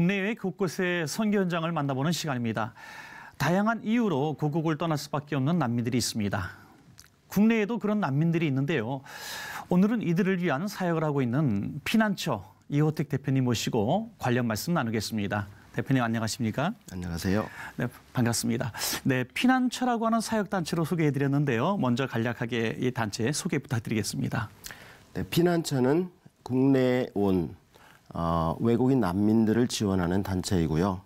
국내외 곳곳의 선교 현장을 만나보는 시간입니다. 다양한 이유로 고국을 떠날 수밖에 없는 난민들이 있습니다. 국내에도 그런 난민들이 있는데요. 오늘은 이들을 위한 사역을 하고 있는 피난처 이호택 대표님 모시고 관련 말씀 나누겠습니다. 대표님 안녕하십니까? 안녕하세요. 네, 반갑습니다. 네, 피난처라고 하는 사역단체로 소개해드렸는데요. 먼저 간략하게 이 단체 소개 부탁드리겠습니다. 네, 피난처는 국내에 온 외국인 난민들을 지원하는 단체이고요.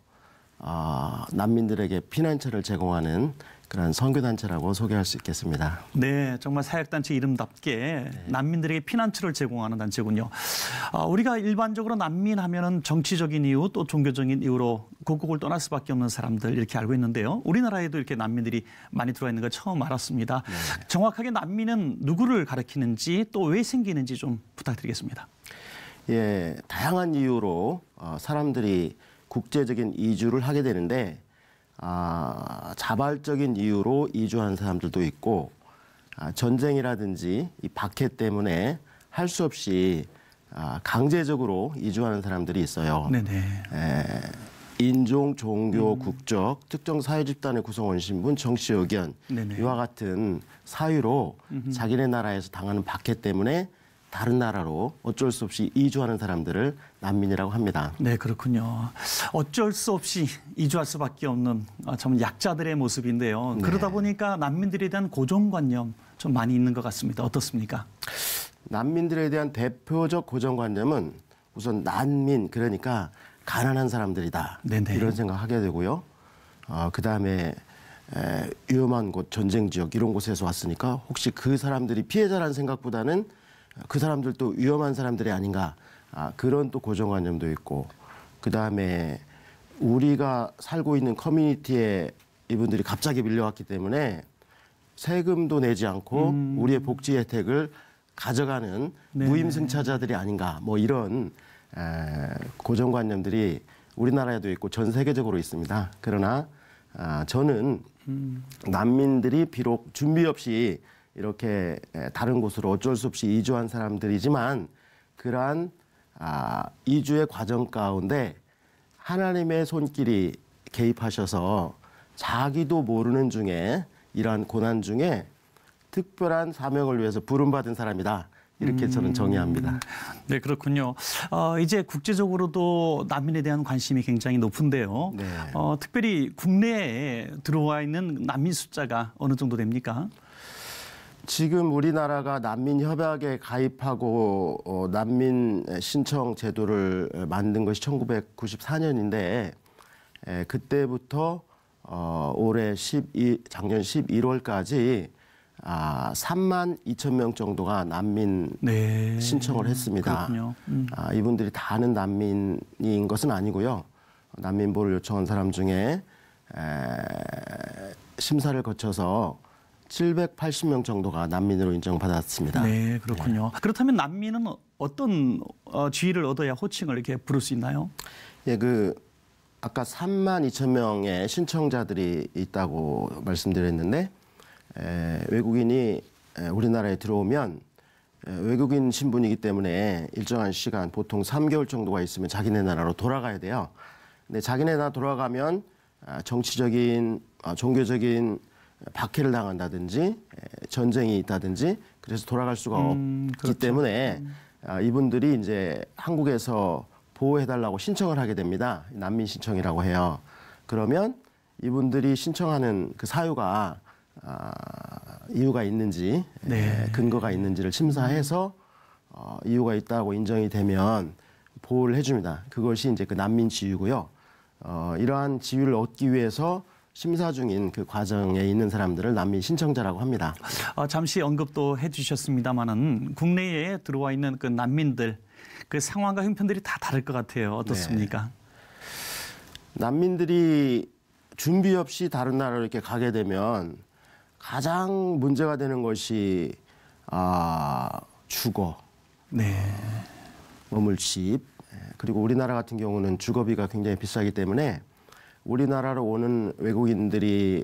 난민들에게 피난처를 제공하는 그런 선교단체라고 소개할 수 있겠습니다. 네, 정말 사역단체 이름답게 난민들에게 피난처를 제공하는 단체군요. 우리가 일반적으로 난민 하면은 정치적인 이유 또 종교적인 이유로 고국을 떠날 수밖에 없는 사람들 이렇게 알고 있는데요. 우리나라에도 이렇게 난민들이 많이 들어와 있는 걸 처음 알았습니다. 네. 정확하게 난민은 누구를 가리키는지 또 왜 생기는지 좀 부탁드리겠습니다. 예, 다양한 이유로 사람들이 국제적인 이주를 하게 되는데 자발적인 이유로 이주하는 사람들도 있고 전쟁이라든지 이 박해 때문에 할 수 없이 강제적으로 이주하는 사람들이 있어요. 네네. 인종, 종교, 국적, 특정 사회 집단의 구성원 신분, 정치 의견 이와 같은 사유로 자기네 나라에서 당하는 박해 때문에 다른 나라로 어쩔 수 없이 이주하는 사람들을 난민이라고 합니다. 네, 그렇군요. 어쩔 수 없이 이주할 수밖에 없는 참 약자들의 모습인데요. 네. 그러다 보니까 난민들에 대한 고정관념 좀 많이 있는 것 같습니다. 어떻습니까? 난민들에 대한 대표적 고정관념은 우선 난민, 그러니까 가난한 사람들이다. 네네. 이런 생각하게 되고요. 그다음에 위험한 곳, 전쟁 지역 이런 곳에서 왔으니까 혹시 그 사람들이 피해자라는 생각보다는 그 사람들도 위험한 사람들이 아닌가, 그런 또 고정관념도 있고, 그다음에 우리가 살고 있는 커뮤니티에 이분들이 갑자기 밀려왔기 때문에 세금도 내지 않고 우리의 복지 혜택을 가져가는 무임승차자들이 아닌가, 뭐 이런 고정관념들이 우리나라에도 있고 전 세계적으로 있습니다. 그러나 저는 난민들이 비록 준비 없이 이렇게 다른 곳으로 어쩔 수 없이 이주한 사람들이지만 그러한 이주의 과정 가운데 하나님의 손길이 개입하셔서 자기도 모르는 중에 이러한 고난 중에 특별한 사명을 위해서 부름받은 사람이다. 이렇게 저는 정의합니다. 네, 그렇군요. 이제 국제적으로도 난민에 대한 관심이 굉장히 높은데요. 네. 특별히 국내에 들어와 있는 난민 숫자가 어느 정도 됩니까? 지금 우리나라가 난민협약에 가입하고 난민 신청 제도를 만든 것이 1994년인데 그때부터 작년 11월까지 3만 2천 명 정도가 난민 신청을 했습니다. 이분들이 다 아는 난민인 것은 아니고요. 난민보를 요청한 사람 중에 심사를 거쳐서 780명 정도가 난민으로 인정받았습니다. 네, 그렇군요. 네. 그렇다면 난민은 어떤 지위를 얻어야 호칭을 이렇게 부를 수 있나요? 예, 아까 3만 2천 명의 신청자들이 있다고 말씀드렸는데 외국인이 우리나라에 들어오면 외국인 신분이기 때문에 일정한 시간, 보통 3개월 정도가 있으면 자기네 나라로 돌아가야 돼요. 근데 자기네 나라 돌아가면 정치적인, 종교적인 박해를 당한다든지 전쟁이 있다든지 그래서 돌아갈 수가 없기 그렇죠. 때문에 이분들이 이제 한국에서 보호해달라고 신청을 하게 됩니다. 난민 신청이라고 해요. 그러면 이분들이 신청하는 그 사유가 이유가 있는지 근거가 있는지를 심사해서 이유가 있다고 인정이 되면 보호를 해줍니다. 그것이 이제 그 난민 지위고요. 이러한 지위를 얻기 위해서 심사 중인 그 과정에 있는 사람들을 난민 신청자라고 합니다. 잠시 언급도 해주셨습니다마는 국내에 들어와 있는 그 난민들 그 상황과 형편들이 다 다를 것 같아요. 어떻습니까? 네. 난민들이 준비 없이 다른 나라로 이렇게 가게 되면 가장 문제가 되는 것이 주거, 머물 집, 그리고 우리나라 같은 경우는 주거비가 굉장히 비싸기 때문에 우리나라로 오는 외국인들이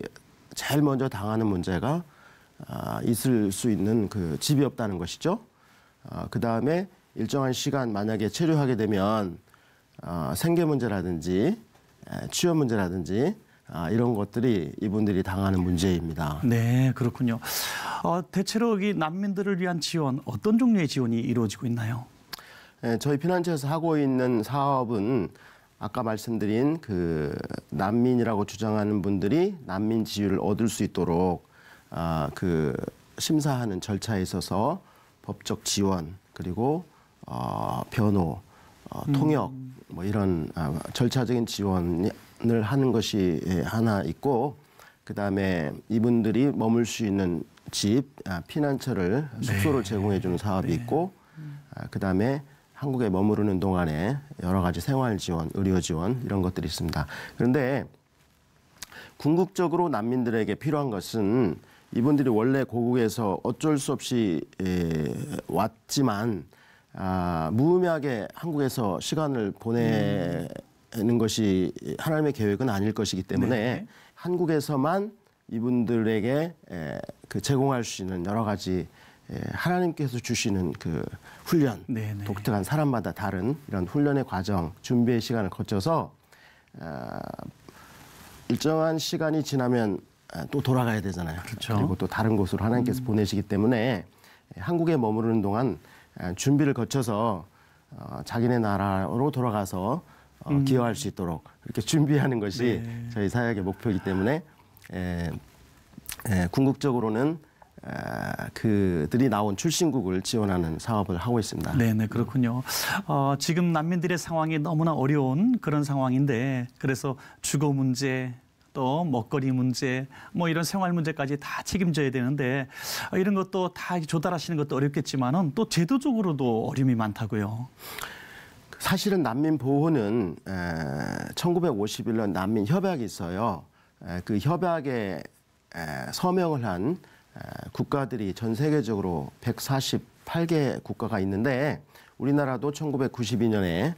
제일 먼저 당하는 문제가 있을 수 있는 그 집이 없다는 것이죠. 그 다음에 일정한 시간 만약에 체류하게 되면 생계 문제라든지 취업 문제라든지 이런 것들이 이분들이 당하는 문제입니다. 네, 그렇군요. 대체로 이 난민들을 위한 지원, 어떤 종류의 지원이 이루어지고 있나요? 저희 피난처에서 하고 있는 사업은 아까 말씀드린 그 난민이라고 주장하는 분들이 난민 지위를 얻을 수 있도록 그 심사하는 절차에 있어서 법적 지원 그리고 변호, 통역 뭐 이런 절차적인 지원을 하는 것이 하나 있고 그다음에 이분들이 머물 수 있는 집, 피난처를 숙소를 제공해 주는 사업이 있고 그다음에 한국에 머무르는 동안에 여러 가지 생활 지원, 의료 지원 이런 것들이 있습니다. 그런데 궁극적으로 난민들에게 필요한 것은 이분들이 원래 고국에서 어쩔 수 없이 왔지만 무의미하게 한국에서 시간을 보내는 것이 하나님의 계획은 아닐 것이기 때문에 한국에서만 이분들에게 그 제공할 수 있는 여러 가지 하나님께서 주시는 그 훈련, 독특한 사람마다 다른 이런 훈련의 과정, 준비의 시간을 거쳐서 일정한 시간이 지나면 또 돌아가야 되잖아요. 그렇죠. 그리고 또 다른 곳으로 하나님께서 보내시기 때문에 한국에 머무르는 동안 준비를 거쳐서 자기네 나라로 돌아가서 기여할 수 있도록 이렇게 준비하는 것이 저희 사역의 목표이기 때문에 궁극적으로는 그들이 나온 출신국을 지원하는 사업을 하고 있습니다. 네, 그렇군요. 지금 난민들의 상황이 너무나 어려운 그런 상황인데 그래서 주거 문제 또 먹거리 문제 뭐 이런 생활 문제까지 다 책임져야 되는데 이런 것도 다 조달하시는 것도 어렵겠지만은 또 제도적으로도 어려움이 많다고요. 사실은 난민 보호는 1951년 난민 협약이 있어요. 그 협약에 서명을 한 국가들이 전 세계적으로 148개 국가가 있는데 우리나라도 1992년에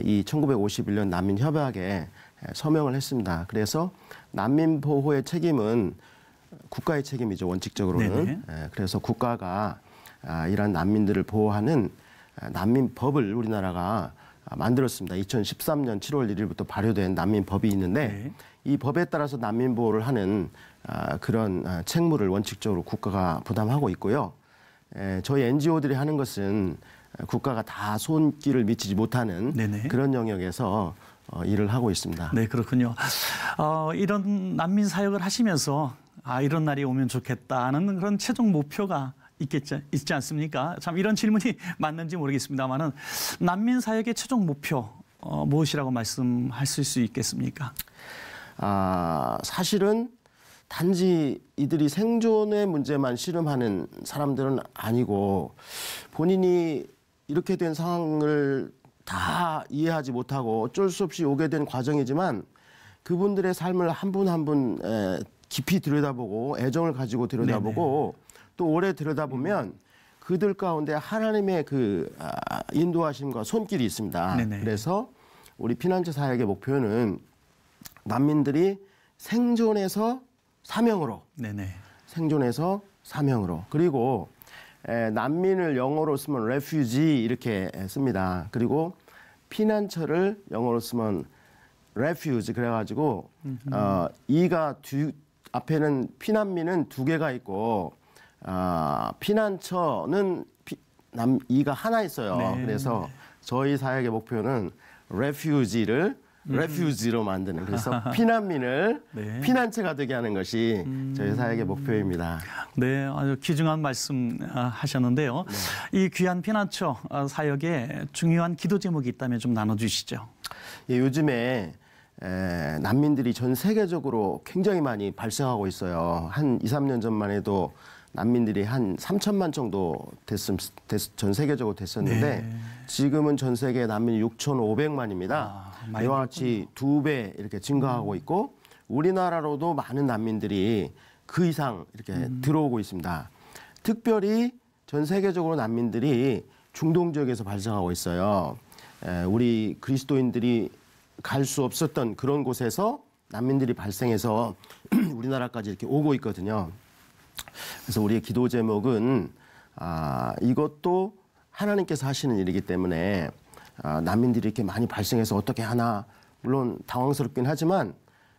이 1951년 난민 협약에 서명을 했습니다. 그래서 난민 보호의 책임은 국가의 책임이죠, 원칙적으로는. 그래서 국가가 이러한 난민들을 보호하는 난민법을 우리나라가 만들었습니다. 2013년 7월 1일부터 발효된 난민법이 있는데 이 법에 따라서 난민 보호를 하는 그런 책무를 원칙적으로 국가가 부담하고 있고요. 저희 NGO들이 하는 것은 국가가 다 손길을 미치지 못하는 그런 영역에서 일을 하고 있습니다. 네, 그렇군요. 이런 난민 사역을 하시면서 이런 날이 오면 좋겠다는 그런 최종 목표가 있지 않습니까? 참 이런 질문이 맞는지 모르겠습니다만은 난민 사역의 최종 목표 무엇이라고 말씀하실 수 있겠습니까? 사실은 단지 이들이 생존의 문제만 씨름하는 사람들은 아니고 본인이 이렇게 된 상황을 다 이해하지 못하고 어쩔 수 없이 오게 된 과정이지만 그분들의 삶을 한 분 한 분 깊이 들여다보고 애정을 가지고 들여다보고 또 오래 들여다보면 그들 가운데 하나님의 그 인도하심과 손길이 있습니다. 그래서 우리 피난처 사역의 목표는 난민들이 생존에서 사명으로 생존에서 사명으로 그리고 난민을 영어로 쓰면 refugee 이렇게 씁니다. 그리고 피난처를 영어로 쓰면 refuge 그래가지고 이가 앞에는 피난민은 두 개가 있고 피난처는 이가 하나 있어요. 그래서 저희 사역의 목표는 refugee를 refugee로 만드는 그래서 피난민을 피난처가 되게 하는 것이 저희 사역의 목표입니다. 네, 아주 귀중한 말씀 하셨는데요. 이 귀한 피난처 사역에 중요한 기도 제목이 있다면 좀 나눠주시죠. 예, 요즘에 난민들이 전 세계적으로 굉장히 많이 발생하고 있어요. 한 2, 3년 전만 해도 난민들이 한 3천만 정도 전 세계적으로 됐었는데 지금은 전 세계 난민이 6,500만입니다. 이와 같이 2배 이렇게 증가하고 있고 우리나라로도 많은 난민들이 그 이상 이렇게 들어오고 있습니다. 특별히 전 세계적으로 난민들이 중동 지역에서 발생하고 있어요. 우리 그리스도인들이 갈 수 없었던 그런 곳에서 난민들이 발생해서 우리나라까지 이렇게 오고 있거든요. 그래서 우리의 기도 제목은 이것도 하나님께서 하시는 일이기 때문에 난민들이 이렇게 많이 발생해서 어떻게 하나 물론 당황스럽긴 하지만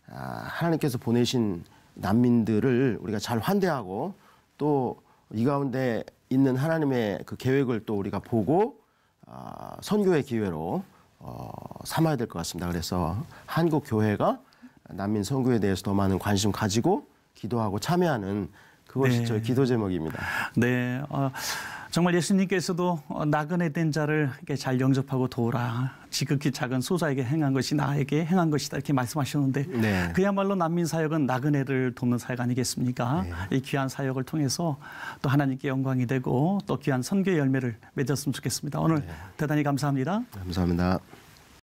하나님께서 보내신 난민들을 우리가 잘 환대하고 또 이 가운데 있는 하나님의 그 계획을 또 우리가 보고 선교의 기회로 삼아야 될 것 같습니다. 그래서 한국 교회가 난민 선교에 대해서 더 많은 관심 가지고 기도하고 참여하는 그것이 네. 저희 기도 제목입니다. 네, 정말 예수님께서도 나그네 된 자를 이렇게 잘 영접하고 도우라. 지극히 작은 소자에게 행한 것이 나에게 행한 것이다. 이렇게 말씀하셨는데 네. 그야말로 난민 사역은 나그네를 돕는 사역 아니겠습니까? 네. 이 귀한 사역을 통해서 또 하나님께 영광이 되고 또 귀한 선교의 열매를 맺었으면 좋겠습니다. 오늘 대단히 감사합니다. 감사합니다.